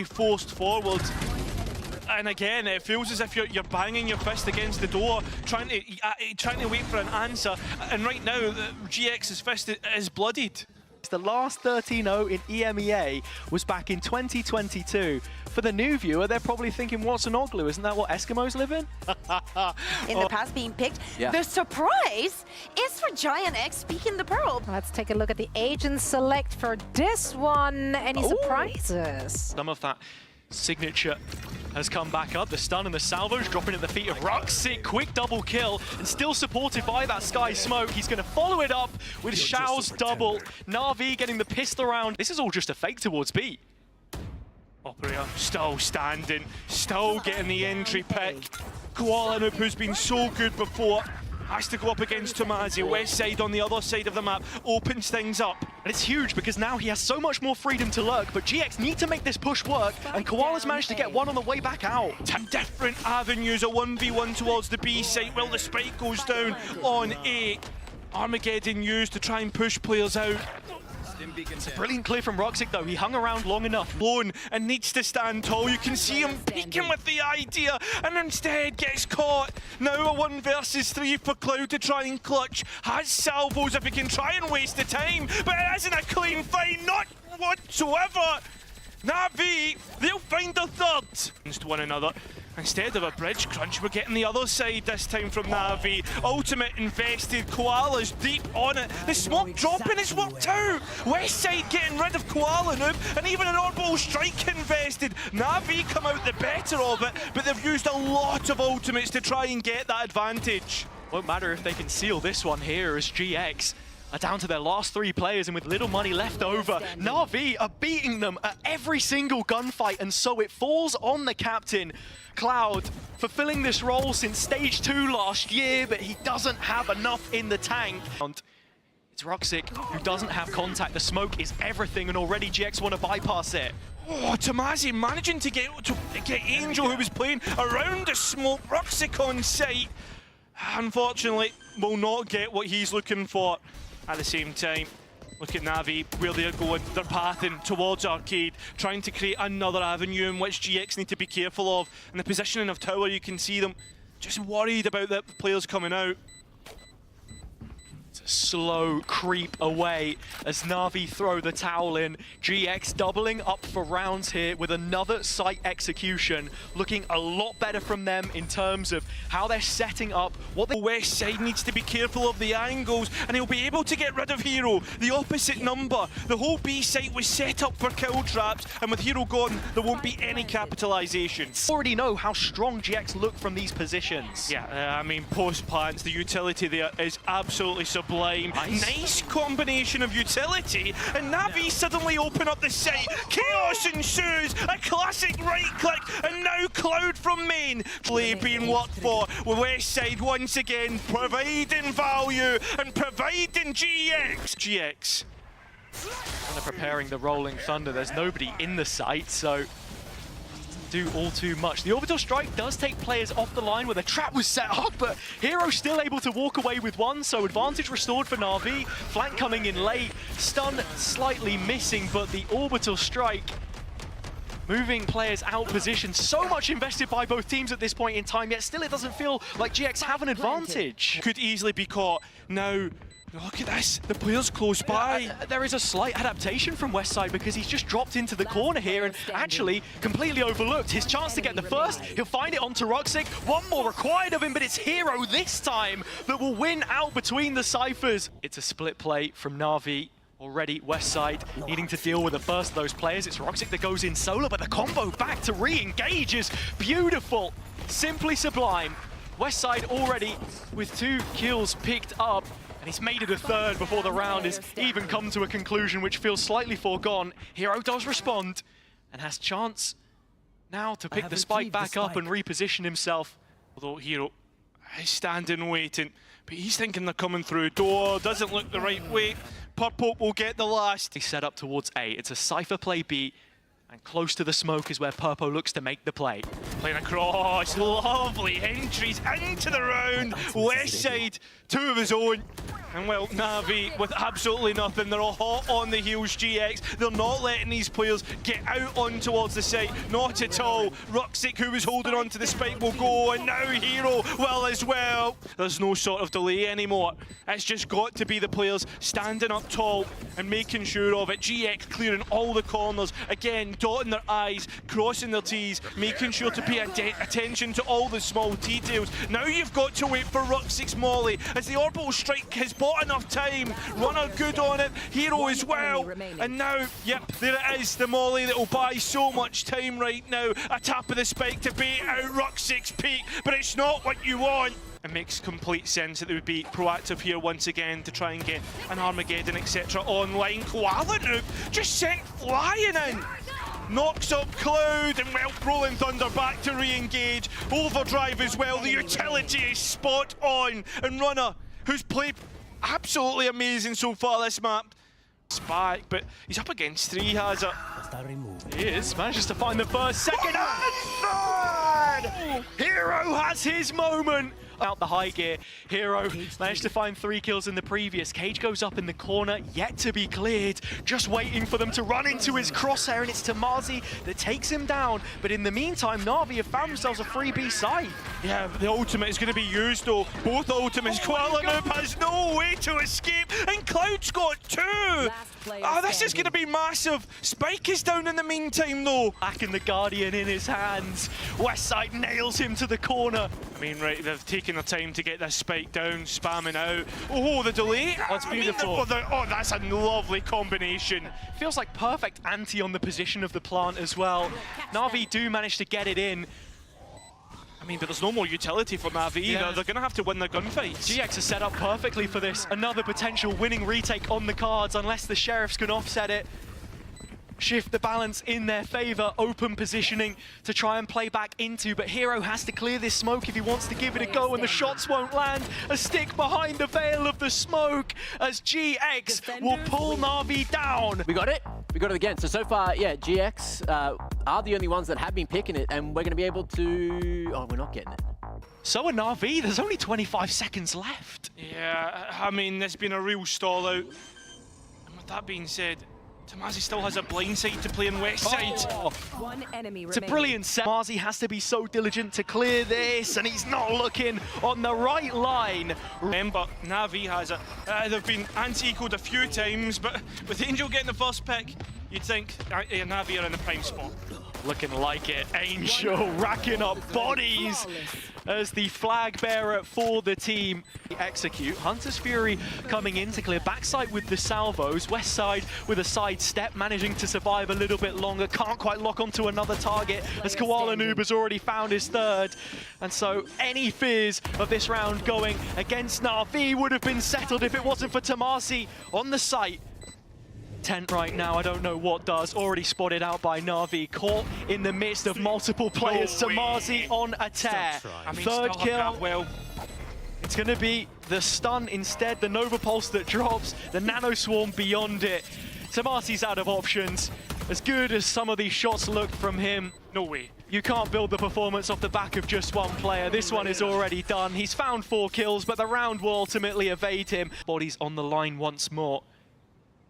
Forced forward. And again, it feels as if you're banging your fist against the door, trying to wait for an answer. And right now, GX's fist is bloodied. The last 13-0 in EMEA was back in 2022. For the new viewer, they're probably thinking, what's an Oglu? Isn't that what Eskimos live in? In the past being picked. Yeah. The surprise is for Giant X speaking the Pearl. Let's take a look at the agent select for this one. Any surprises? Some of that signature has come back up. The stun and the salvage dropping at the feet of Ruxic. Quick double kill and still supported by that Sky Smoke. He's going to follow it up with Xiao's double. Na'Vi getting the pistol round. This is all just a fake towards B. Operator still standing, still getting the entry pick. Koala, who's been so good before, has to go up against Tomazi. West side on the other side of the map opens things up. And it's huge because now he has so much more freedom to lurk, but GX need to make this push work, and Koala's managed to get one on the way back out. Two different avenues, a 1v1 towards the B site while the spike goes down on A. Armageddon used to try and push players out. It's a brilliant clear from Ruxic though, he hung around long enough. Blown and needs to stand tall. You can see him peeking with the idea and instead gets caught. Now a 1 versus 3 for Cloud to try and clutch. Has salvos if he can try and waste the time, but it isn't a clean fight, not whatsoever. Na'Vi, they'll find a third. Against one another. Instead of a bridge crunch, we're getting the other side this time from Na'Vi. Ultimate invested, Koala's deep on it. The smoke dropping has worked out. West side getting rid of Koala Noob, and even an orbital strike invested. Na'Vi come out the better of it, but they've used a lot of ultimates to try and get that advantage. Won't matter if they can seal this one here as GX are down to their last 3 players, and with little money left over, Na'Vi are beating them at every single gunfight, and so it falls on the captain. Cloud fulfilling this role since stage 2 last year, but he doesn't have enough in the tank. It's Ruxic who doesn't have contact. The smoke is everything, and already GX want to bypass it. Oh, Tomazi managing to get Angel, who was playing around the smoke. Ruxic on site, unfortunately, will not get what he's looking for. At the same time, look at Na'Vi, where they're going. They're pathing towards Arcade, trying to create another avenue in which GX need to be careful of. And the positioning of Tower, you can see them just worried about the players coming out. It's a slow creep away as Na'Vi throw the towel in. GX doubling up for rounds here with another site execution. Looking a lot better from them in terms of how they're setting up. What the West side needs to be careful of the angles, and he'll be able to get rid of Hero. The opposite number. The whole B site was set up for kill traps, and with Hero gone, there won't be any capitalization. Already know how strong GX look from these positions. Yeah, I mean, post plants, the utility there is absolutely sublime. Nice combination of utility, and Na'Vi suddenly open up the site. Chaos ensues, a classic right click, and now Cloud from main. Play being worked for, with West side once again providing value and providing GX. Kind of preparing the Rolling Thunder. There's nobody in the site, so do all too much. The orbital strike does take players off the line where the trap was set up, but Hero still able to walk away with one, so advantage restored for Na'Vi. Flank coming in late, stun slightly missing, but the orbital strike moving players out position. So much invested by both teams at this point in time, yet still it doesn't feel like GX have an advantage. Could easily be caught. Now, look at this, the player's close by. There is a slight adaptation from Westside because he's just dropped into the corner here and actually completely overlooked his chance to get the first. He'll find it onto Ruxic. One more required of him, but it's Hero this time that will win out between the Cyphers. It's a split play from Na'Vi. Already Westside needing to deal with the first of those players. It's Ruxic that goes in solo, but the combo back to re-engage is beautiful. Simply sublime. Westside already with 2 kills picked up. And he's made it a third before the round has even come to a conclusion, which feels slightly foregone. Hero does respond and has chance now to pick the spike back up and reposition himself. Although Hero is standing waiting, but he's thinking they're coming through. Door doesn't look the right way. Purple will get the last. He's set up towards A. It's a Cypher play B, and close to the smoke is where Purpo looks to make the play. Playing across, lovely entries into the round. West side, 2 of his own. And well, Navi with absolutely nothing. They're all hot on the heels, GX. They're not letting these players get out on towards the site. Not at all. Ruxic, who was holding on to the spike, will go. And now Hero will as well. There's no sort of delay anymore. It's just got to be the players standing up tall and making sure of it. GX clearing all the corners. Again, dotting their I's, crossing their T's, making sure to pay attention to all the small details. Now you've got to wait for Ruxic's molly as the orbital strike has bought enough time. Runner good on it, Hero as well. And now, yep, there it is, the molly that will buy so much time right now. A tap of the spike to bait out Ruxic's peak, but it's not what you want. It makes complete sense that they would be proactive here once again to try and get an Armageddon, etc. online. Koala Noob just sent flying in. Knocks up Cloud, and well, Rolling Thunder back to re-engage. Overdrive as well, the utility is spot on. And Runner, who's played absolutely amazing so far this map, is back, but he's up against 3 Hazard. He is, manages to find the first, second, and third! Hero has his moment! Out the high gear, Hero managed to find 3 kills in the previous. Cage goes up in the corner, yet to be cleared, just waiting for them to run into his crosshair, and it's Tamazi that takes him down. But in the meantime, Na'Vi have found themselves a free B site. Yeah, the ultimate is going to be used though. Both ultimates. Koala Noob has no way to escape, and Cloud's got 2! Oh, this is going to be massive. Spike is down in the meantime though. Back in the Guardian in his hands. Westside nails him to the corner. I mean, right, they've taken their time to get this spike down, spamming out. Oh, the delay. That's beautiful. Oh, that's a lovely combination. Feels like perfect anti on the position of the plant as well. Na'Vi do manage to get it in. I mean, but there's no more utility for Navi either. They're going to have to win their gunfights. GX is set up perfectly for this. Another potential winning retake on the cards, unless the Sheriffs can offset it. Shift the balance in their favor, open positioning to try and play back into, but Hero has to clear this smoke if he wants to give it a go, and the shots won't land. A stick behind the veil of the smoke as GX will pull Na'Vi down. We got it. We got it again. So far, yeah, GX are the only ones that have been picking it, and we're going to be able to... Oh, we're not getting it. So are Na'Vi. There's only 25 seconds left. Yeah, I mean, there's been a real stall out. And with that being said, Tamazi still has a blind side to play in West Side. Oh. One enemy It's a remaining. brilliant set. Tamazi has to be so diligent to clear this, and he's not looking on the right line. Remember, Navi has it. They've been anti-ecoed a few times, but with Angel getting the first pick, you'd think Navi are in the prime spot. Looking like it. Angel racking up bodies as the flag bearer for the team execute. Hunter's Fury coming in to clear backside with the salvos. West side with a side step, managing to survive a little bit longer. Can't quite lock onto another target as Koala Noob has already found his 3rd. And so any fears of this round going against Na'Vi would have been settled if it wasn't for Tamazi on the site. Tent right now, I don't know what does. Already spotted out by Na'Vi, caught in the midst of multiple players. Tamazi on a tear. I mean, 3rd kill. Well. It's going to be the stun instead, the Nova Pulse that drops, the Nano Swarm beyond it. Tamazi's out of options. As good as some of these shots looked from him, No way. you can't build the performance off the back of just one player. This one is already done. He's found 4 kills, but the round will ultimately evade him. Bodies on the line once more.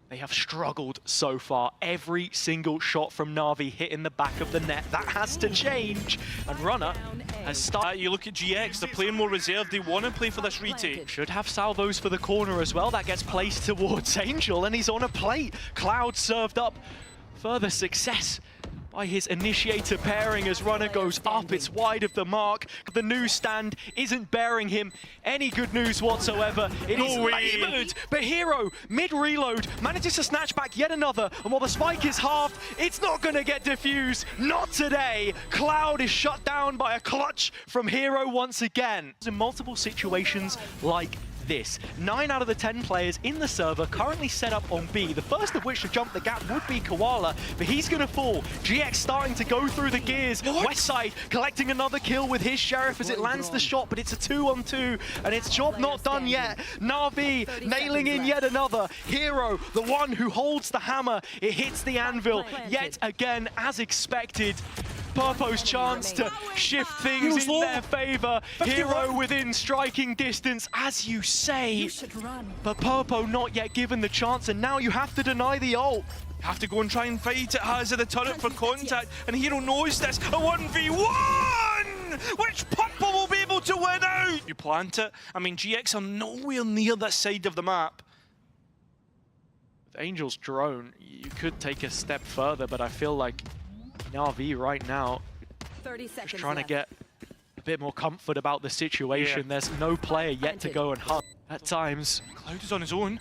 They have struggled so far. Every single shot from Na'Vi hit in the back of the net. That has to change. And Runner has started. You look at GX, they're playing more reserved. They want to play for this retake. Should have salvos for the corner as well. That gets placed towards Angel, and he's on a plate. Cloud served up. Further success by his initiator pairing as Runner goes up. It's wide of the mark. The news stand isn't bearing him any good news whatsoever. It is laboured, but Hero, mid-reload, manages to snatch back yet another, and while the spike is halved, it's not going to get diffused. Not today. Cloud is shut down by a clutch from Hero once again. In multiple situations like this. 9 out of the 10 players in the server currently set up on B. The first of which to jump the gap would be Koala, but he's going to fall. GX starting to go through the gears. Westside collecting another kill with his Sheriff as it lands the shot, but it's a 2-on-2, and it's job not done yet. Na'Vi nailing in yet another. Hero, the one who holds the hammer. It hits the anvil yet again, as expected. Purpo's chance to shift things in their favor. Hero within striking distance, as you say. But Purpo not yet given the chance, and now you have to deny the ult. Have to go and try and fight it. Has the turret for contact, and Hero knows this. A 1v1, which Purple will be able to win out. You plant it. I mean, GX are nowhere near that side of the map. With Angel's drone, you could take a step further, but I feel like NAVI right now just trying to get a bit more comfort about the situation. Yeah. There's no player yet to go and hug. At times, Cloud is on his own.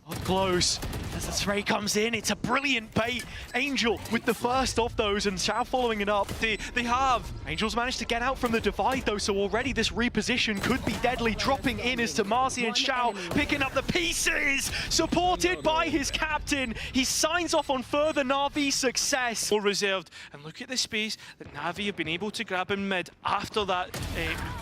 up close. As the spray comes in, it's a brilliant bait. Angel with the first of those, and Xiao following it up. They have. Angel's managed to get out from the divide though, so already this reposition could be deadly. Dropping in is Tomasi and Xiao picking up the pieces, supported by his captain. He signs off on further Na'Vi success. More reserved, and look at the space that Navi have been able to grab in mid after that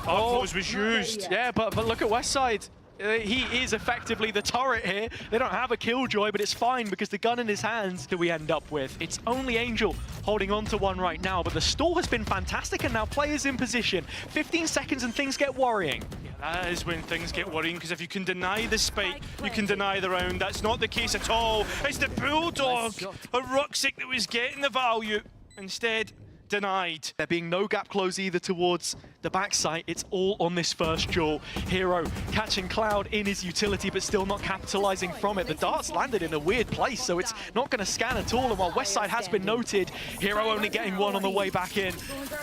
close was used. Yeah, but look at Westside. He is effectively the turret here. They don't have a killjoy, but it's fine because the gun in his hands that we end up with. It's only Angel holding on to one right now, but the stall has been fantastic, and now players in position. 15 seconds and things get worrying. Yeah, that is when things get worrying, because if you can deny the spike, you can deny the round. That's not the case at all. It's the Bulldog, a Rucksack that was getting the value. Instead, denied. There being no gap close either towards the backside. It's all on this first duel. Hero catching Cloud in his utility, but still not capitalizing from it. The darts landed in a weird place, so it's not going to scan at all. And while Westside has been noted, Hero only getting one on the way back in.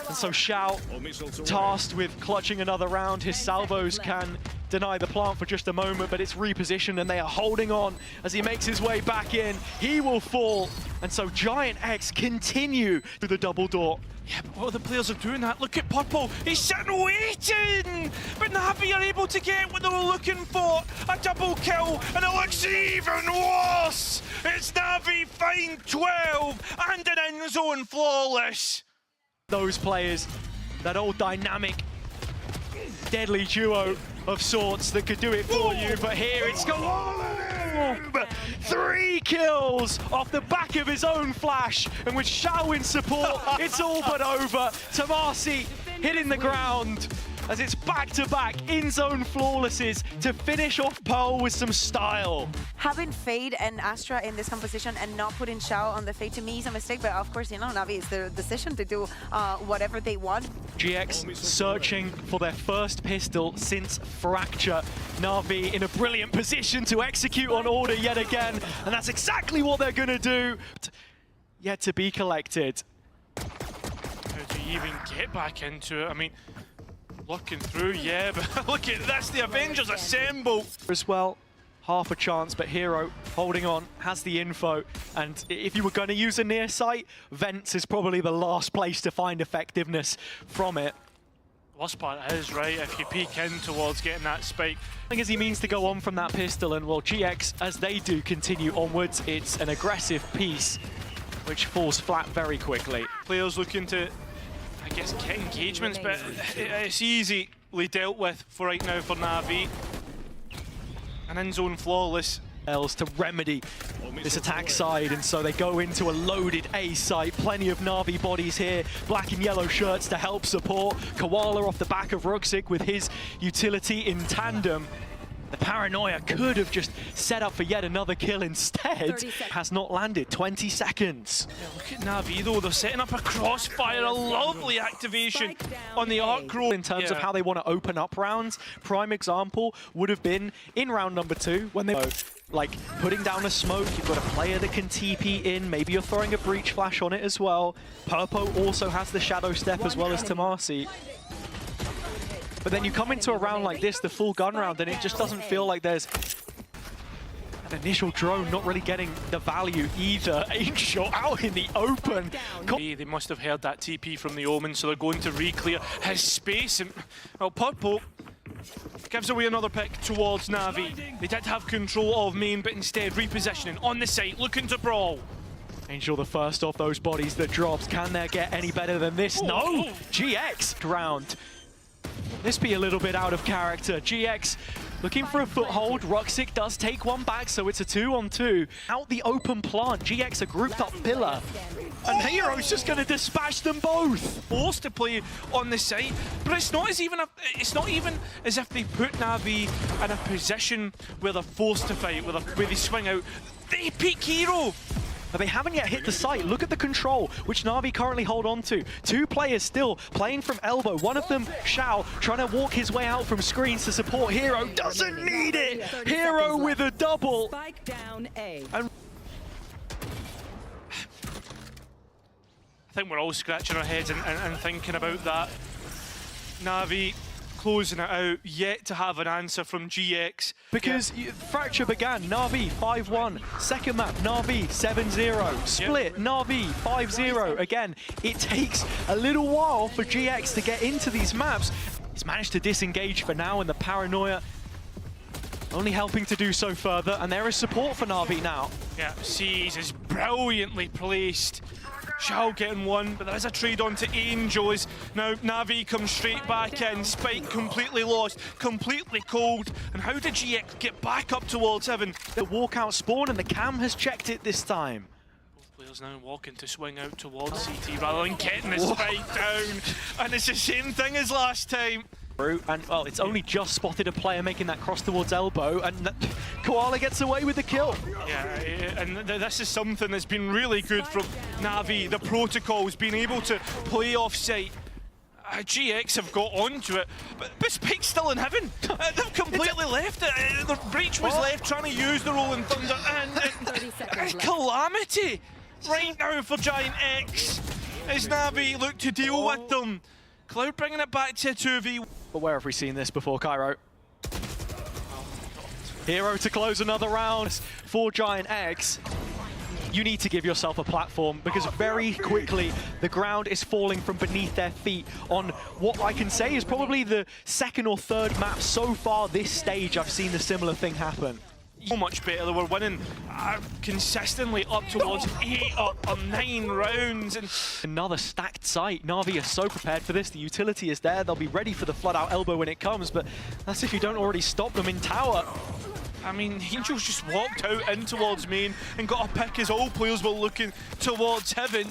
And so Xiao tasked with clutching another round. His salvos can deny the plant for just a moment, but it's repositioned and they are holding on as he makes his way back in. He will fall, and so Giant X continue through the double door. Yeah, but what are the players are doing that? Look at Purple, he's sitting waiting! But Navi are able to get what they were looking for, a double kill, and it looks even worse! It's Navi find 12 and an end zone flawless! Those players, that old dynamic, deadly duo of sorts that could do it for you, but here it's Galoob! 3 kills off the back of his own flash, and with Xiao in support, it's all but over. Tomasi hitting the ground as it's back-to-back in-zone flawlesses to finish off Pearl with some style. Having Fade and Astra in this composition and not putting Xiao on the Fade, to me, is a mistake. But of course, you know, Navi, it's their decision to do whatever they want. GX searching for their first pistol since Fracture. Navi in a brilliant position to execute on order yet again, and that's exactly what they're gonna do. Yet to be collected. How do you even get back into it? I mean, looking through, yeah, but look at this, the Avengers assemble! As well, half a chance, but Hero holding on, has the info, and if you were going to use a near sight, Vents is probably the last place to find effectiveness from it. Worst part is, right, if you peek in towards getting that spike. I think as he means to go on from that pistol, and well, GX, as they do continue onwards, it's an aggressive piece, which falls flat very quickly. Players looking to, I guess, get engagements, but it's easily dealt with for right now for Navi. An in-zone flawless. Else to remedy this attack side, and so they go into a loaded A site. Plenty of Na'Vi bodies here, black and yellow shirts to help support. Koala off the back of Rucksack with his utility in tandem. The paranoia could have just set up for yet another kill instead. Has not landed. 20 seconds. Yeah, look at Navi though, they're setting up a crossfire, a lovely activation on the arc roll. In terms of how they want to open up rounds, prime example would have been in round number 2 when they like putting down a smoke. You've got a player that can TP in, maybe you're throwing a breach flash on it as well. Purpo also has the shadow step as well as Tomasi. But then you come into a round like this, the full gun round, and it just doesn't feel like there's an initial drone not really getting the value either. Angel out in the open. They must have heard that TP from the Omen, so they're going to re-clear his space. And, well, Purple gives away another pick towards Navi. They did have control of main, but instead repositioning on the site, looking to brawl. Angel the first of those bodies that drops. Can there get any better than this? No! GX round. This be a little bit out of character. GX looking for a foothold. Ruxic does take one back, so it's a 2-on-2. Out the open plant, GX a grouped up pillar. And Hero's just going to dispatch them both. Forced to play on the side, but it's not even as if they put Navi in a position where they're forced to fight, where they swing out. They pick Hero. But they haven't yet hit the site. Look at the control, which Na'Vi currently hold on to. Two players still playing from elbow. One of them, Xiao, trying to walk his way out from screens to support Hero. Doesn't need it! Hero with a double. Spike down A. And I think we're all scratching our heads and thinking about that. Navi closing it out, yet to have an answer from GX. Because Fracture began, Na'Vi 5-1. Second map, Na'Vi 7-0. Split, Na'Vi 5-0. Again, it takes a little while for GX to get into these maps. He's managed to disengage for now, and the paranoia only helping to do so further. And there is support for Na'Vi now. Yeah, Seas is brilliantly placed. Xiao getting one, but there is a trade on to Angels. Now Navi comes straight back in. Spike completely lost, completely cold. And how did GX get back up towards Heaven? The walkout spawn, and the cam has checked it this time. Both players now walking to swing out towards CT rather than getting the spike down. And it's the same thing as last time. And well, it's only just spotted a player making that cross towards elbow, and Koala gets away with the kill. Yeah, and this is something that's been really good from Navi. The protocols, being able to play off-site. GX have got onto it, but Spike's still in Heaven. They've completely left it. The Breach was left trying to use the Rolling Thunder, and calamity right now for Giant X as Navi look to deal with them. Cloud bringing it back to a 2v. But where have we seen this before, Cairo? Hero to close another round for Giant X. You need to give yourself a platform, because very quickly the ground is falling from beneath their feet on what I can say is probably the second or third map so far this stage I've seen a similar thing happen. So much better. They were winning consistently up towards 8 or 9 rounds. And another stacked site. Na'Vi are so prepared for this. The utility is there. They'll be ready for the flood out elbow when it comes, but that's if you don't already stop them in tower. I mean, Angels just walked out in towards main and got a pick as all players were looking towards Heaven.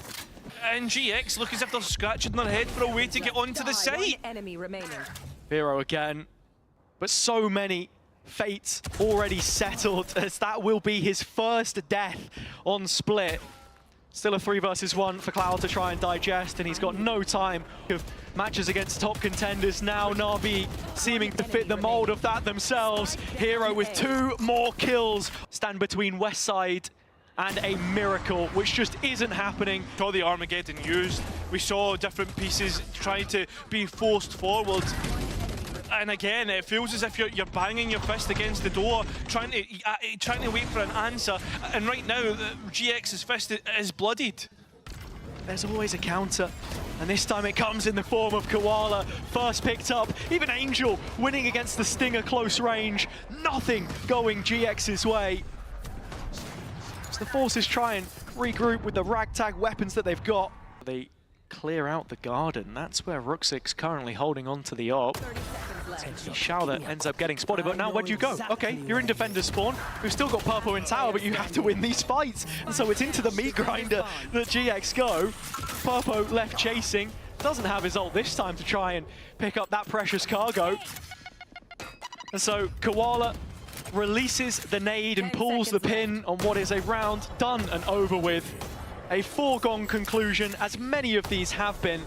And GX look as if they're scratching their head for a way to get onto the site. Enemy remaining. Hero again, but so many fates already settled, as that will be his first death on Split. Still a 3 versus 1 for Cloud to try and digest, and he's got no time of matches against top contenders. Now Na'Vi seeming to fit the mold of that themselves. Hero with 2 more kills. Stand between Westside and a miracle, which just isn't happening. We saw the Armageddon used. We saw different pieces trying to be forced forward. And again, it feels as if you're banging your fist against the door, trying to wait for an answer. And right now, GX's fist is bloodied. There's always a counter, and this time it comes in the form of Koala. First picked up, even Angel winning against the Stinger close range. Nothing going GX's way. As the forces try and regroup with the ragtag weapons that they've got. They clear out the garden. That's where Ruxic's currently holding on to the op. Xiao that ends up getting spotted, but now where'd you go? Okay, you're in defender spawn. We've still got Purple in tower, but you have to win these fights. And so it's into the meat grinder that GX go. Purple left chasing. Doesn't have his ult this time to try and pick up that precious cargo. And so Koala releases the nade and pulls the pin on what is a round done and over with. A foregone conclusion, as many of these have been.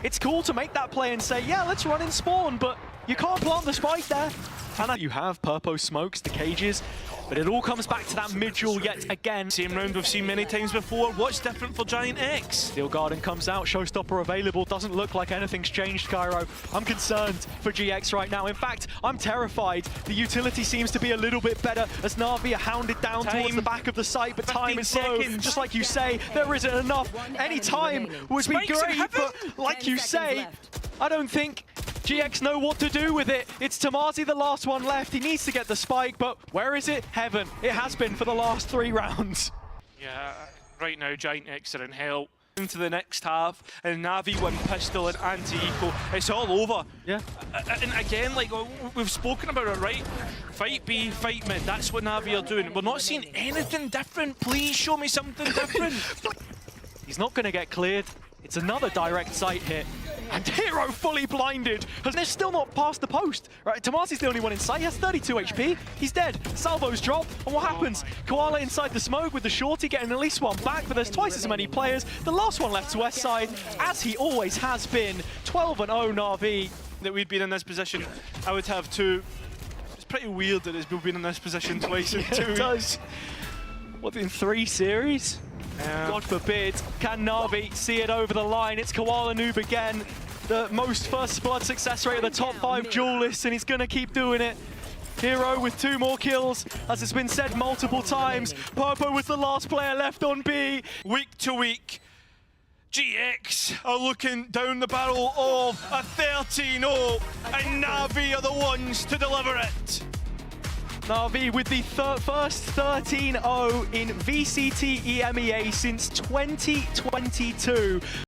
It's cool to make that play and say, yeah, let's run in spawn, but you can't plant the spike there. And you have Purpo smokes the cages, but it all comes back to that mid-duel yet again. Same round we've seen many times before. What's different for Giant X? Steel Garden comes out, Showstopper available. Doesn't look like anything's changed, Cairo. I'm concerned for GX right now. In fact, I'm terrified. The utility seems to be a little bit better as Na'Vi are hounded down towards the back of the site, but time is low. Just like you say, there isn't enough. Any time would be great, but like you say, I don't think GX know what to do with it. It's Tamazi, the last one left. He needs to get the spike, but where is it? Heaven. It has been for the last 3 rounds. Yeah, right now Giant X are in hell. into the next half, and Navi win pistol and anti-eco. It's all over. Yeah. And again, like we've spoken about it, right? Fight B, fight mid. That's what Navi are doing. We're not seeing anything different. Please show me something different. He's not going to get cleared. It's another direct sight hit. And Hero fully blinded. And they're still not past the post. Right, Tomasi's the only one in sight. He has 32 HP. He's dead. Salvos drop. And what happens? Koala inside the smoke with the shorty getting at least one back, but there's twice as many players. The last one left to West side, as he always has been. 12-0 Na'Vi. That we'd been in this position, I would have two. It's pretty weird that we've been in this position twice in 2 It weeks. does. What, in 3 series? God forbid. Can Na'Vi see it over the line? It's Koala Noob again. The most first blood success rate of the top 5 duelists, and he's going to keep doing it. Hero with 2 more kills, as it's been said multiple times. Purpo was the last player left on B. Week to week, GX are looking down the barrel of a 13-0, and Navi are the ones to deliver it. Na'Vi with the first 13-0 in VCT EMEA since 2022.